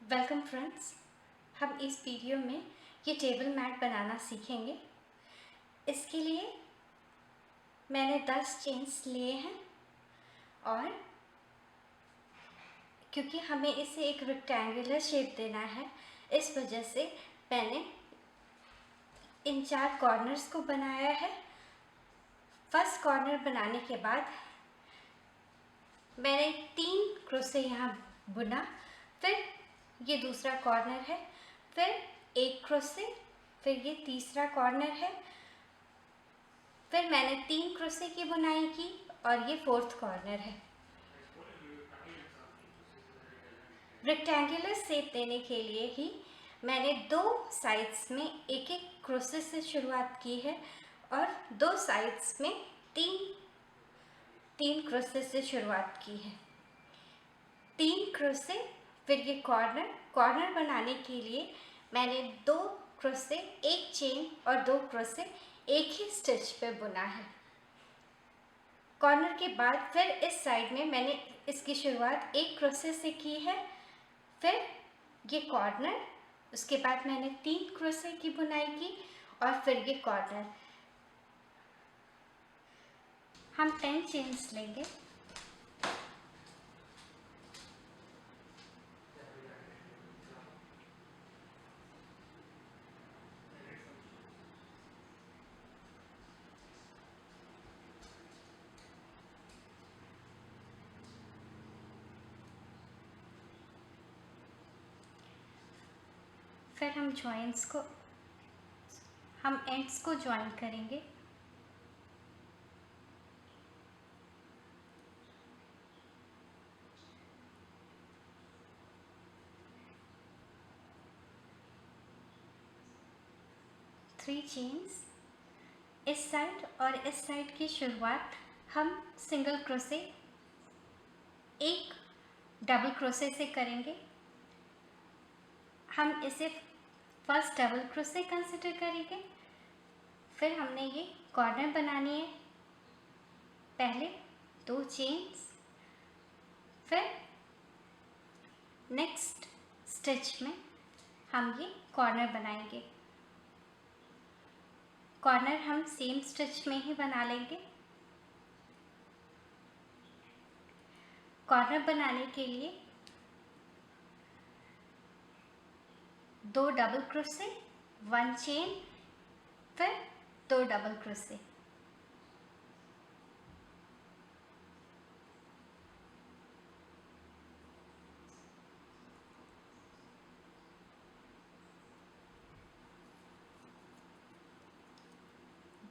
Welcome friends. हम इस video में ये टेबल मैट बनाना सीखेंगे। इसके लिए मैंने 10 चेन्स लिए हैं और क्योंकि हमें इसे एक रेक्टेंगुलर शेप देना है, इस वजह से मैंने इन 4 कॉर्नर्स को बनाया है। फर्स्ट कॉर्नर बनाने के बाद मैंने 3 क्रोशे यहाँ बुना, फिर ये दूसरा कॉर्नर है, फिर एक क्रोशे, फिर ये तीसरा कॉर्नर है, फिर मैंने 3 क्रोशे की बुनाई की और ये फोर्थ कॉर्नर है। रेक्टेंगुलर शेप देने के लिए ही मैंने 2 साइड्स में एक एक क्रोशे से शुरुआत की है और 2 साइड्स में 3 क्रोशे से शुरुआत की है। 3 क्रोशे, फिर ये कॉर्नर बनाने के लिए मैंने 2 क्रोशे, एक चेन और 2 क्रोशे एक ही स्टिच पे बुना है। कॉर्नर के बाद फिर इस साइड में मैंने इसकी शुरुआत एक क्रोशे से की है, फिर ये कॉर्नर, उसके बाद मैंने 3 क्रोशे की बुनाई की और फिर ये कॉर्नर। हम 10 चेन्स लेंगे। फिर हम एंड्स को ज्वाइन करेंगे। थ्री चेन्स इस साइड और इस साइड की शुरुआत हम सिंगल क्रोशे, एक डबल क्रोशे से करेंगे। हम इसे फर्स्ट डबल क्रोशे कंसिडर करेंगे। फिर हमने ये कॉर्नर बनानी है, पहले 2 चेन्स, फिर नेक्स्ट स्टिच में हम ये कॉर्नर बनाएंगे। कॉर्नर हम सेम स्टिच में ही बना लेंगे। कॉर्नर बनाने के लिए 2 डबल क्रोशे, 1 चेन, फिर 2 डबल क्रोशे।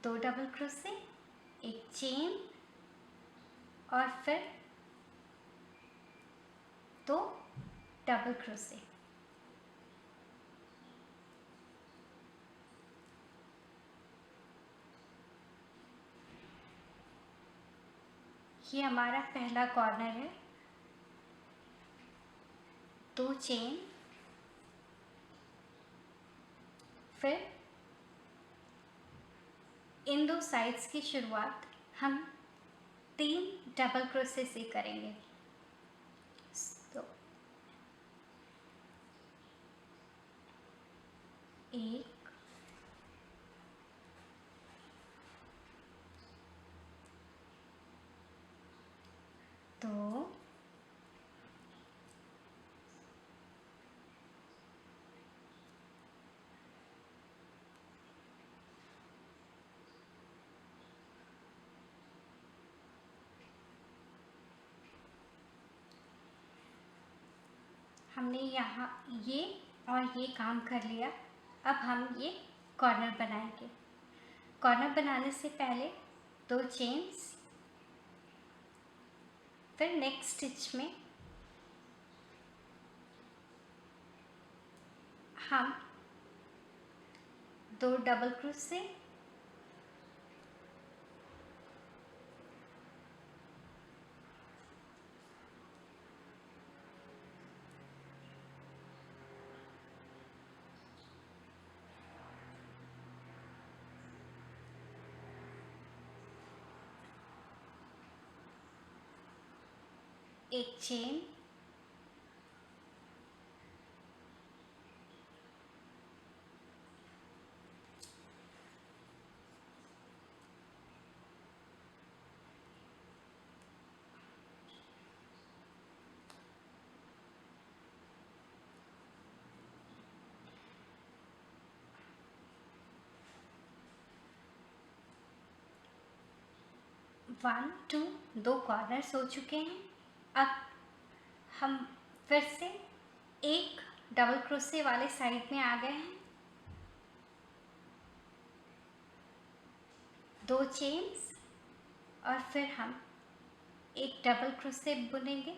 दो डबल क्रोशे, एक चेन और फिर 2 डबल क्रोशे। ये हमारा पहला कॉर्नर है। 2 चेन, फिर इन 2 साइड्स की शुरुआत हम 3 डबल क्रोशे से करेंगे। तो 1, 2, हमने यहाँ ये और ये काम कर लिया। अब हम ये कॉर्नर बनाएंगे। कॉर्नर बनाने से पहले 2 चेन्स, फिर नेक्स्ट स्टिच में हम 2 डबल क्रोशे, एक चेन, 1 2 दो कॉर्नर्स हो चुके हैं। अब हम फिर से एक डबल क्रोशे वाले साइड में आ गए हैं, 2 चेन्स और फिर हम एक डबल क्रोशे बुनेंगे,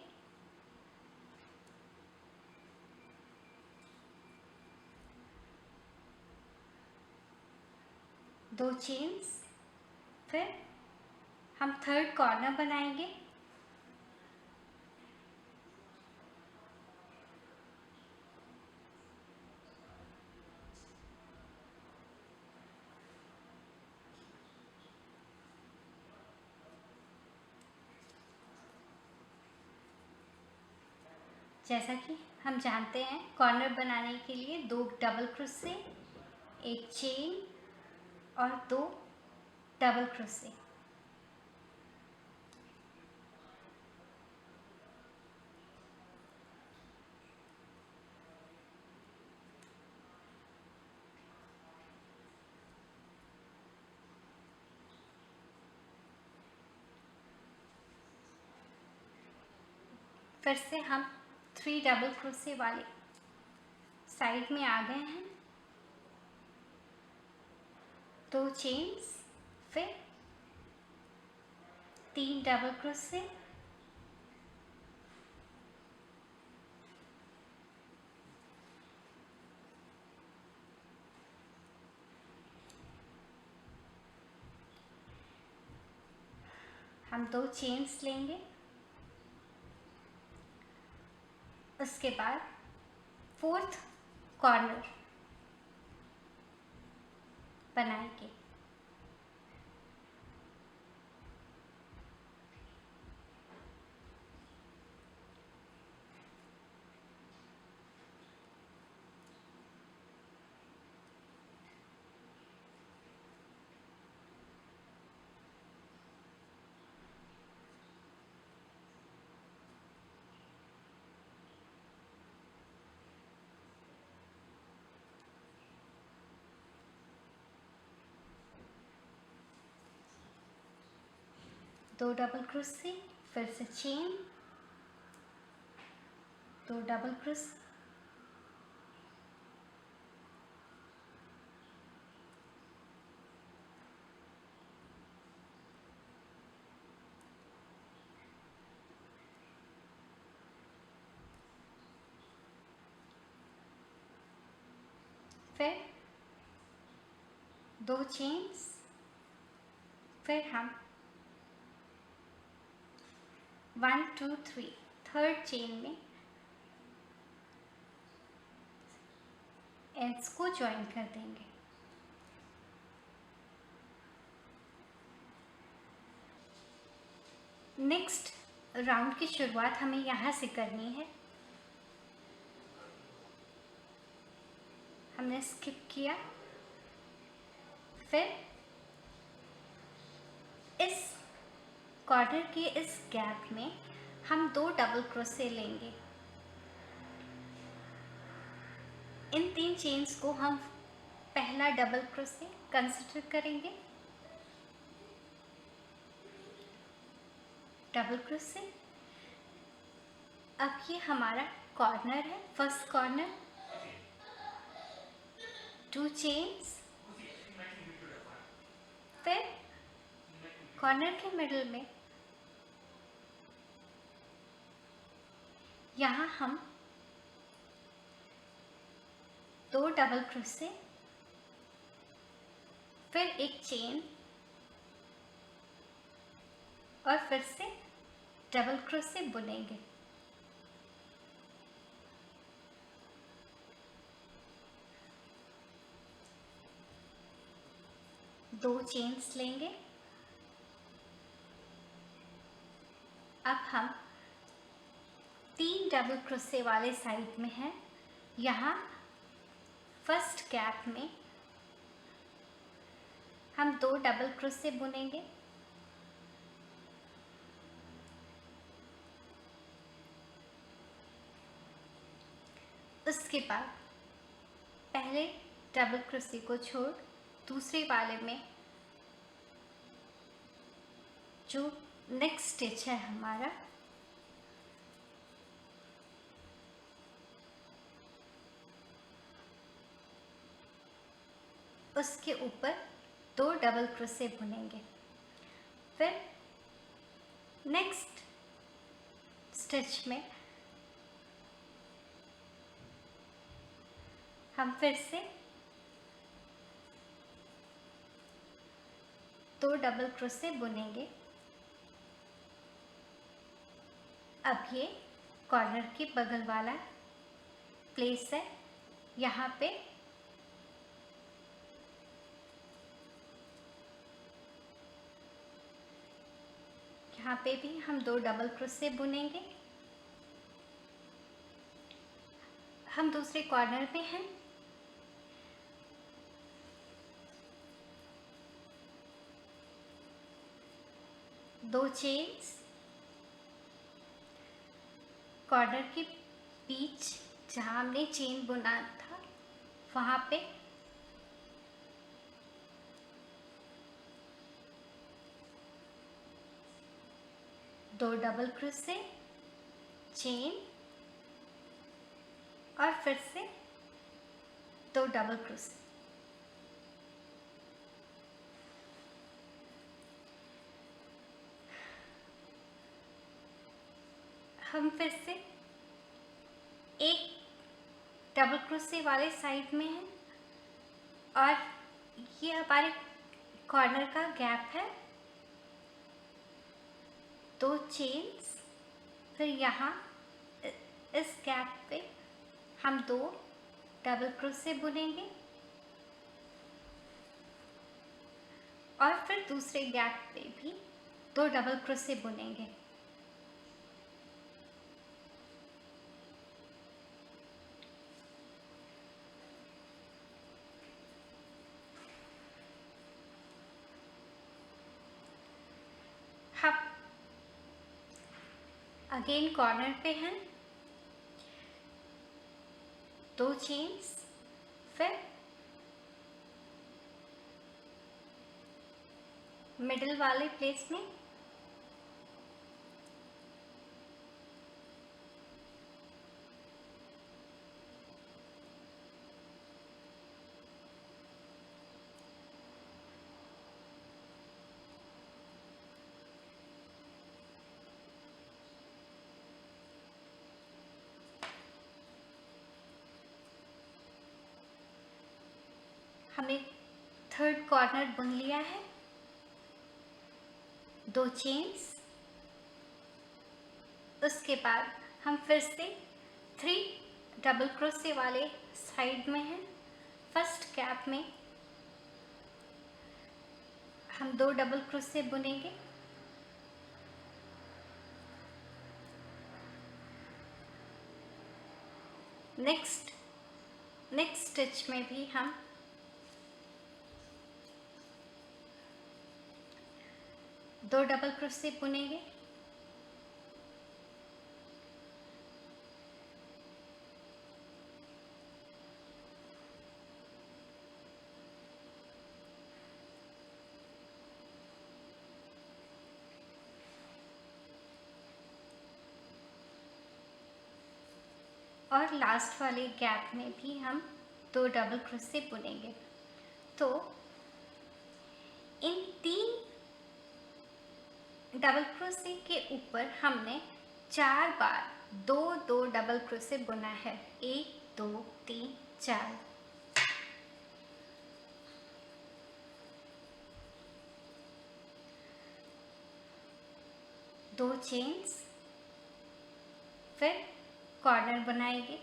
दो चेन्स, फिर हम थर्ड कॉर्नर बनाएंगे, जैसा कि हम जानते हैं कॉर्नर बनाने के लिए 2 डबल क्रोशे, एक चेन और 2 डबल क्रोशे। फिर से हम 3 डबल क्रोशे वाले साइड में आ गए हैं, 2 चेन्स, फिर 3 डबल क्रोशे, हम 2 चेन्स लेंगे, उसके बाद फोर्थ कॉर्नर बनाएंगे, दो डबल क्रोशे, फिर से चेन, 2 डबल क्रोशे, फिर 2 चेन्स, फिर हम 1 2 3 थर्ड चेन में एंड्स को ज्वाइन कर देंगे। नेक्स्ट राउंड की शुरुआत हमें यहाँ से करनी है, हमने स्किप किया, फिर इस कॉर्नर के इस गैप में हम 2 डबल क्रोशे लेंगे। इन 3 चेन्स को हम पहला डबल क्रोशे कंसिडर करेंगे, डबल क्रोशे। अब ये हमारा कॉर्नर है, फर्स्ट कॉर्नर, 2 चेन्स, फिर कॉर्नर के मिडल में यहाँ हम 2 डबल क्रोशे, फिर एक चेन और फिर से डबल क्रोशे बुनेंगे। दो चेन्स लेंगे, अब हम 3 डबल क्रोशे वाले साइड में हैं, यहाँ फर्स्ट गैप में हम 2 डबल क्रोशे बुनेंगे, उसके बाद पहले डबल क्रोशे को छोड़ दूसरे वाले में जो नेक्स्ट स्टिच है हमारा, उसके ऊपर 2 डबल क्रोशे बुनेंगे। फिर नेक्स्ट स्टिच में हम फिर से 2 डबल क्रोशे बुनेंगे। अब ये कॉर्नर के बगल वाला प्लेस है, यहाँ पे भी हम 2 डबल क्रोशे बुनेंगे। हम दूसरे कॉर्नर पे हैं, दो चेन्स कॉर्नर के बीच जहाँ हमने चेन बुना था वहाँ पे दो डबल क्रोशे, चेन और फिर से 2 डबल क्रोशे। हम फिर से एक डबल क्रोशे वाले साइड में हैं और ये हमारे कॉर्नर का गैप है, 2 चेन्स, फिर यहाँ इस गैप पे हम 2 डबल क्रोशे बुनेंगे और फिर दूसरे गैप पे भी 2 डबल क्रोशे बुनेंगे। हम अगेन कॉर्नर पे हैं, 2 चेन्स, फिर मिडिल वाले प्लेस में हमने 3rd कॉर्नर बुन लिया है, 2 चेन्स। उसके बाद हम फिर से 3 डबल क्रोशे वाले साइड में हैं। फर्स्ट गैप में हम 2 डबल क्रोशे बुनेंगे। नेक्स्ट स्टिच में भी हम 2 डबल क्रोशे बुनेंगे। और लास्ट वाले गैप में भी हम 2 डबल क्रोशे बुनेंगे। तो इन 3 डबल क्रोशे के ऊपर हमने 4 बार 2-2 डबल क्रोशे बुना है। 1 2 3 4। दो चेन्स, फिर कॉर्नर बनाएंगे।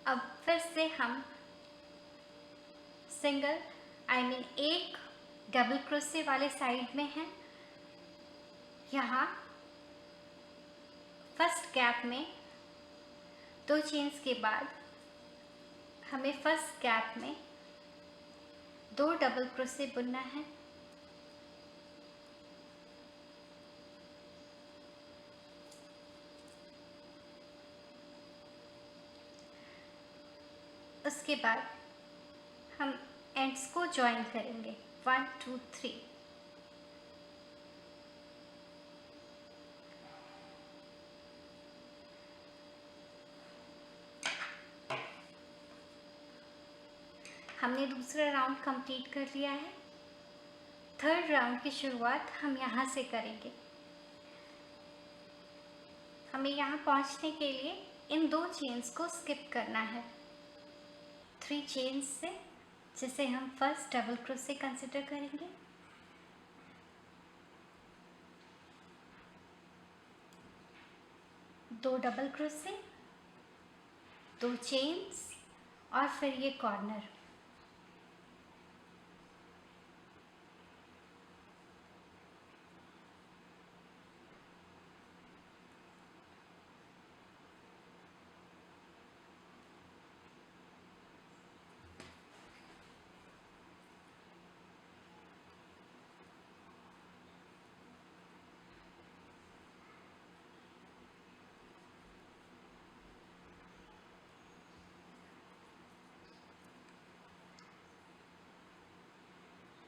अब फिर से हम सिंगल एक डबल क्रोशे वाले साइड में हैं। यहाँ फर्स्ट गैप में 2 चेन्स के बाद हमें फर्स्ट गैप में 2 डबल क्रोशे बुनना है। उसके बाद हम एंड्स को जॉइन करेंगे 1 2 3। हमने दूसरा राउंड कंप्लीट कर लिया है। थर्ड राउंड की शुरुआत हम यहाँ से करेंगे। हमें यहाँ पहुँचने के लिए इन 2 चेन्स को स्किप करना है। 3 चेन्स से जिसे हम फर्स्ट डबल क्रोशे कंसिडर करेंगे। दो डबल क्रोशे, 2 चेन्स और फिर ये कॉर्नर।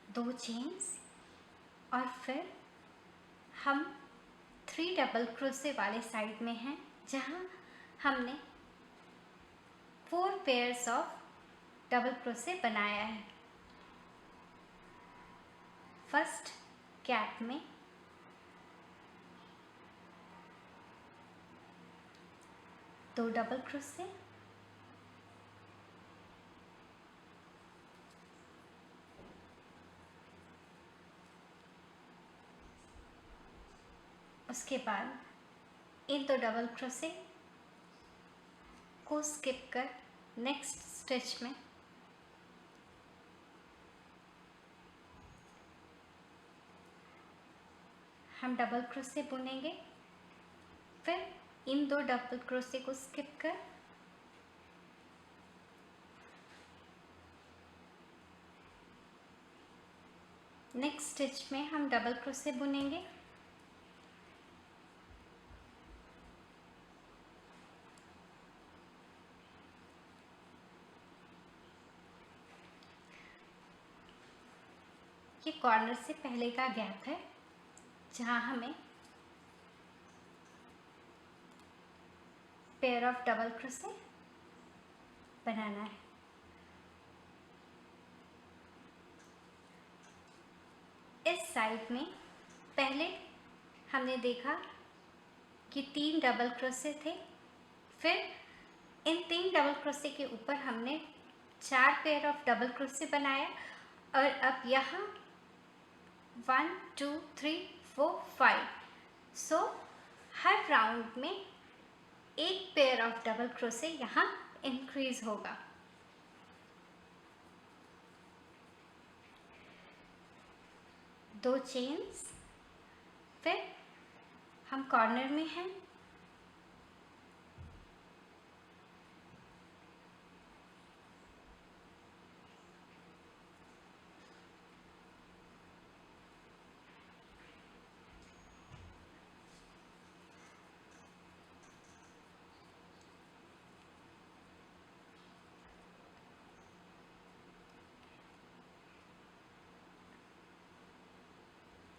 दो चेन्स और फिर हम 3 डबल क्रोशे वाले साइड में हैं, जहां हमने 4 पेयर्स ऑफ डबल क्रोशे बनाया है। फर्स्ट गैप में दो डबल क्रोशे, उसके बाद इन 2 डबल क्रोशे को स्किप कर नेक्स्ट स्टिच में हम डबल क्रोशे बुनेंगे। फिर इन 2 डबल क्रोशे को स्किप कर नेक्स्ट स्टिच में हम डबल क्रोशे बुनेंगे। ये कॉर्नर से पहले का गैप है, जहां हमें पेयर ऑफ डबल क्रोशे बनाना है। इस साइड में पहले हमने देखा कि 3 डबल क्रोशे थे, फिर इन 3 डबल क्रोशे के ऊपर हमने 4 पेयर ऑफ डबल क्रोशे बनाया और अब यहाँ 1 2 3 4 5, सो हर राउंड में एक पेयर ऑफ डबल क्रोशे यहाँ इंक्रीज होगा। दो चेन्स, फिर हम कॉर्नर में हैं,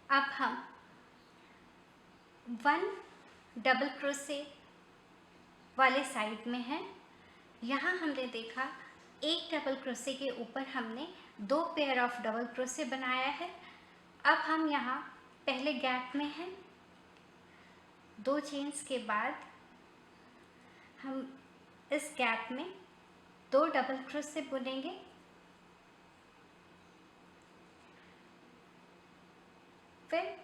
अब हम 1 डबल क्रोशे वाले साइड में हैं। यहाँ हमने देखा एक डबल क्रोशे के ऊपर हमने 2 पेयर ऑफ डबल क्रोशे बनाया है। अब हम यहाँ पहले गैप में हैं, 2 चेन्स के बाद हम इस गैप में 2 डबल क्रोशे बुनेंगे। फिर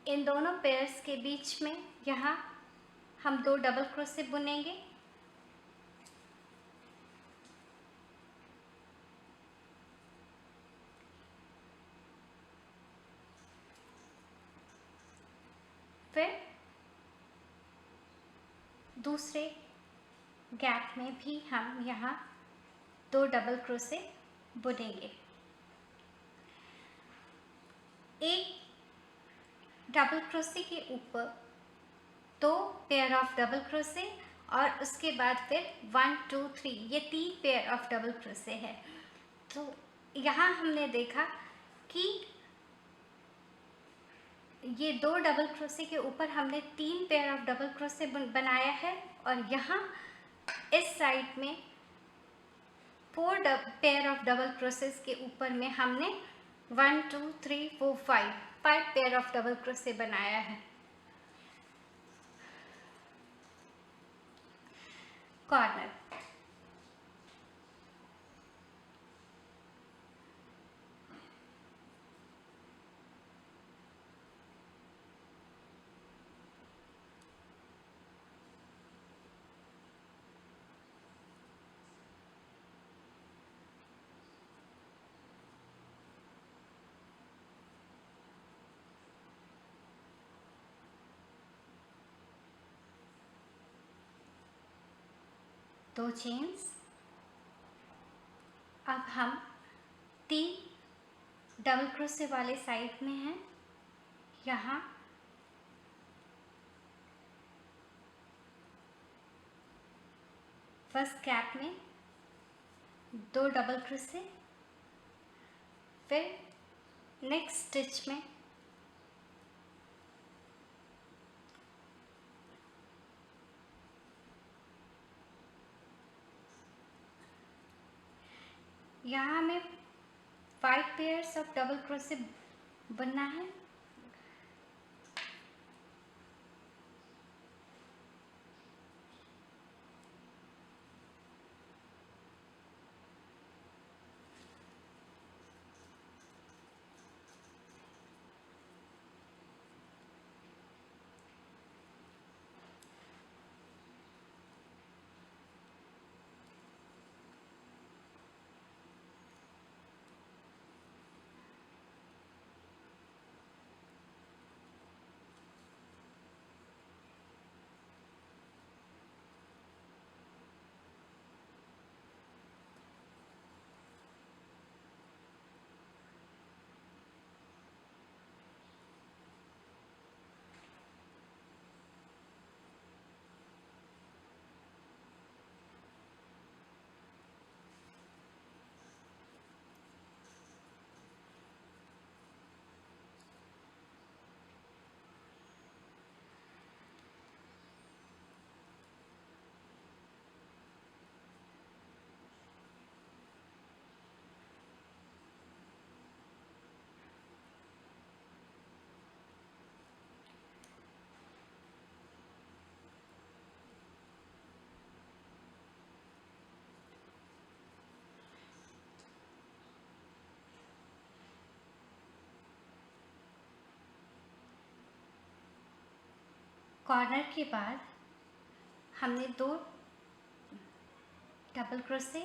इन दोनों पेयर्स के बीच में यहाँ हम 2 डबल क्रोशे बुनेंगे। फिर दूसरे गैप में भी हम यहाँ 2 डबल क्रोशे बुनेंगे। एक डबल क्रोशे के ऊपर 2 पेयर ऑफ डबल क्रोशे और उसके बाद फिर 1 2 3 ये 3 पेयर ऑफ डबल क्रोशे है। तो यहाँ हमने देखा कि ये 2 डबल क्रोशे के ऊपर हमने 3 पेयर ऑफ डबल क्रोशे बनाया है और यहाँ इस साइड में 4 पेयर ऑफ डबल क्रोशेस के ऊपर में हमने 1 2 3 4 5 पेयर ऑफ डबल क्रोशे बनाया है। कॉर्नर दो चेन्स। अब हम 3 डबल क्रोशे वाले साइड में हैं। यहाँ फर्स्ट गैप में 2 डबल क्रोशे, फिर नेक्स्ट स्टिच में यहाँ हमें 5 पेयर्स ऑफ डबल क्रोशे बनना है। कॉर्नर के बाद हमने 2 डबल क्रोशे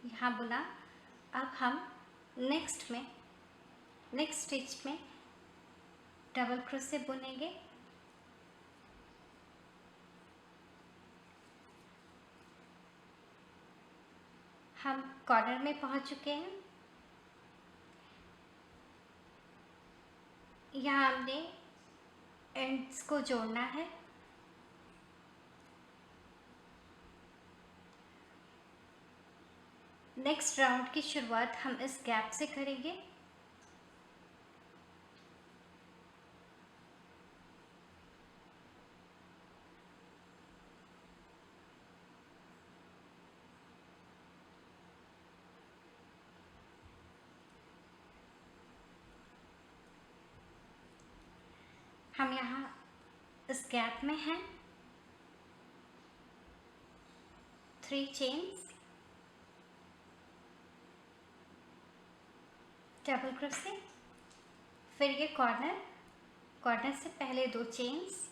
यहाँ बुना। अब हम नेक्स्ट स्टिच में डबल क्रोशे बुनेंगे। हम कॉर्नर में पहुँच चुके हैं। यहाँ हमने एंड्स को जोड़ना है। नेक्स्ट राउंड की शुरुआत हम इस गैप से करेंगे। हम यहाँ इस गैप में हैं। 3 चेन्स, डबल क्रोशे, फिर ये कॉर्नर से पहले 2 चेन्स,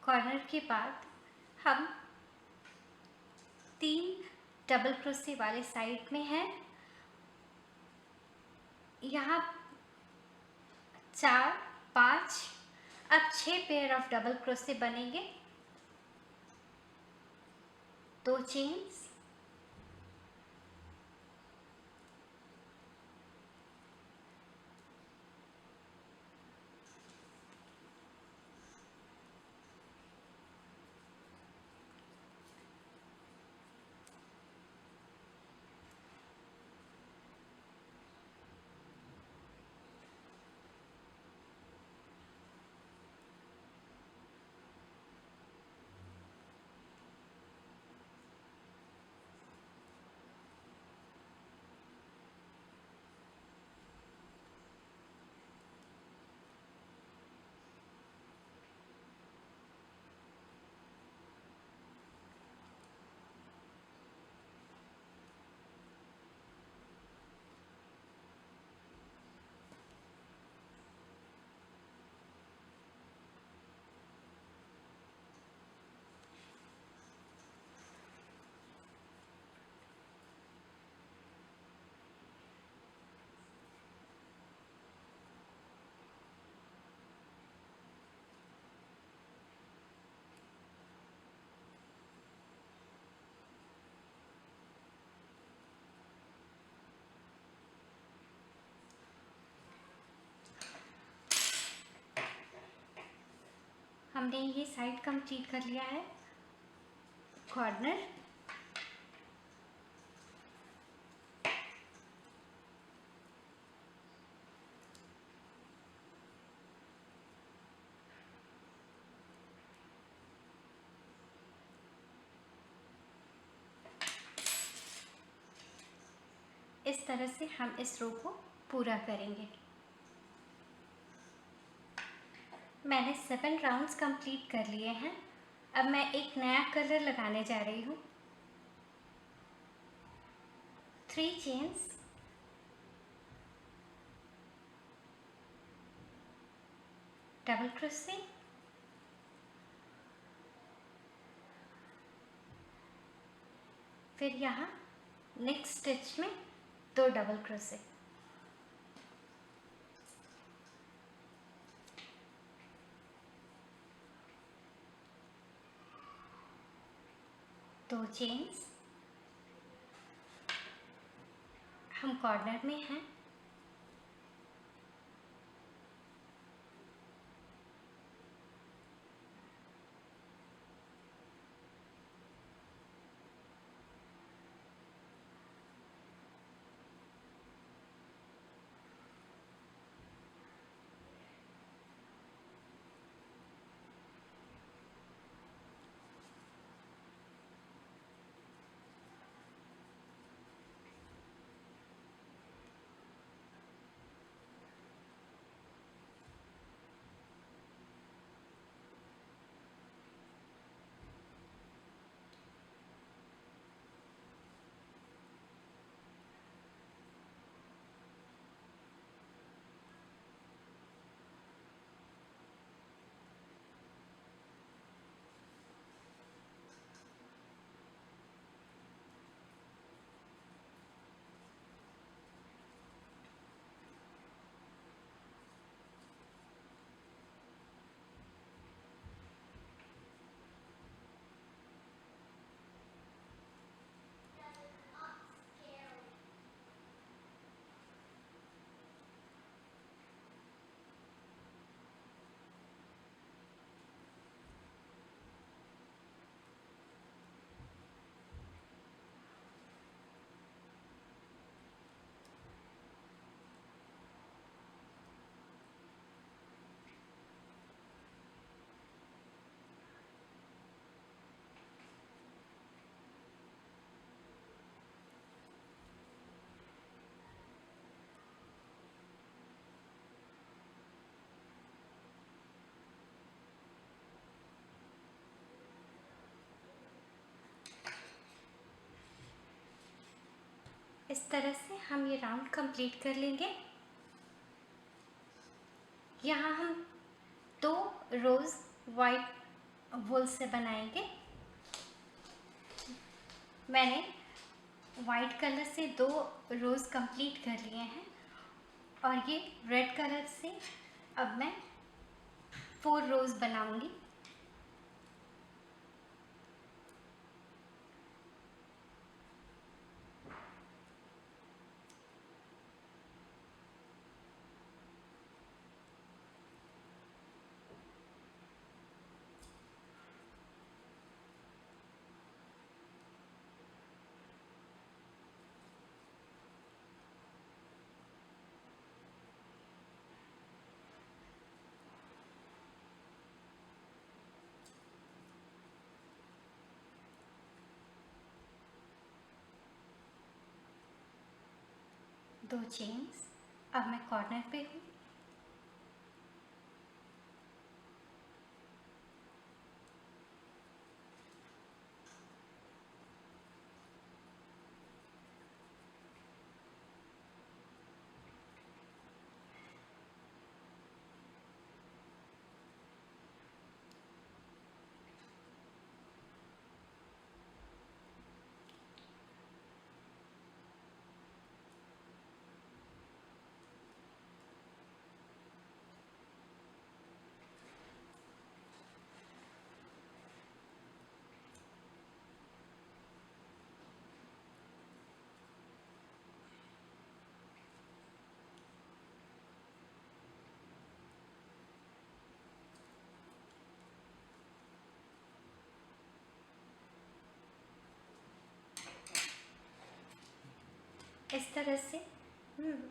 कॉर्नर के बाद हम 3 डबल क्रोशे वाले साइड में हैं। यहाँ 4, 5, अब 6 पेयर ऑफ डबल क्रोशे बनेंगे। 2 चेन्स, हमने ये साइड कंप्लीट कर लिया है। कॉर्नर, इस तरह से हम इस रो को पूरा करेंगे। मैंने 7 राउंड्स कंप्लीट कर लिए हैं। अब मैं एक नया कलर लगाने जा रही हूँ। 3 चेन्स, डबल क्रोशे, फिर यहाँ नेक्स्ट स्टिच में 2 डबल क्रोशे, दो चेन्स, हम कॉर्नर में हैं। इस तरह से हम ये राउंड कंप्लीट कर लेंगे। यहाँ हम 2 रोज वाइट वूल से बनाएंगे। मैंने वाइट कलर से 2 रोज़ कंप्लीट कर लिए हैं और ये रेड कलर से अब मैं 4 रोज़ बनाऊंगी। दो चेन्स। अब मैं कॉर्नर पे हूँ। इस तरह से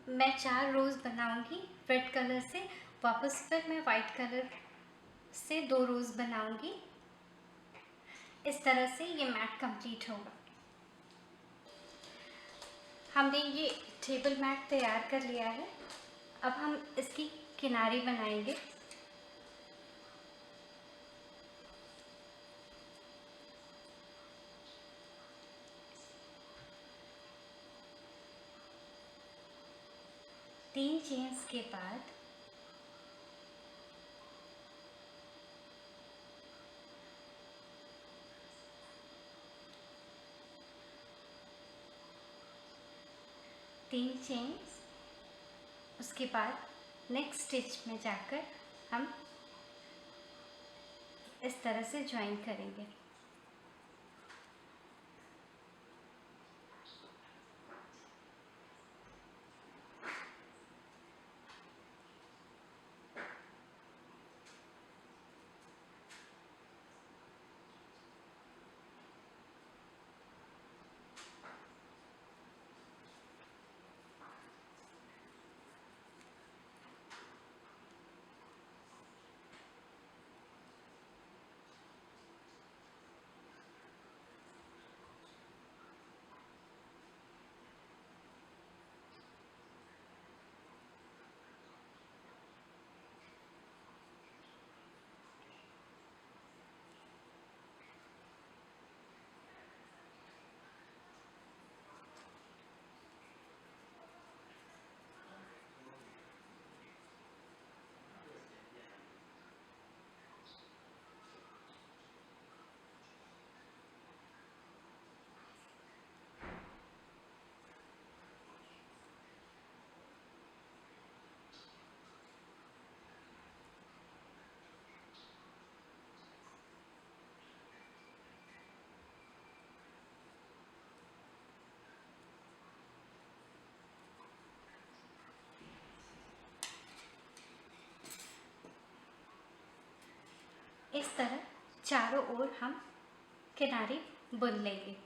मैं 4 रोज़ बनाऊंगी रेड कलर से। वापस फिर मैं वाइट कलर से 2 रोज़ बनाऊंगी। इस तरह से ये मैट कंप्लीट होगा। हमने ये टेबल मैट तैयार कर लिया है। अब हम इसकी किनारी बनाएंगे। तीन चेन्स के बाद तीन चेन्स, उसके बाद नेक्स्ट स्टिच में जाकर हम इस तरह से ज्वाइन करेंगे। इस तरह चारों ओर हम किनारे बुन लेंगे।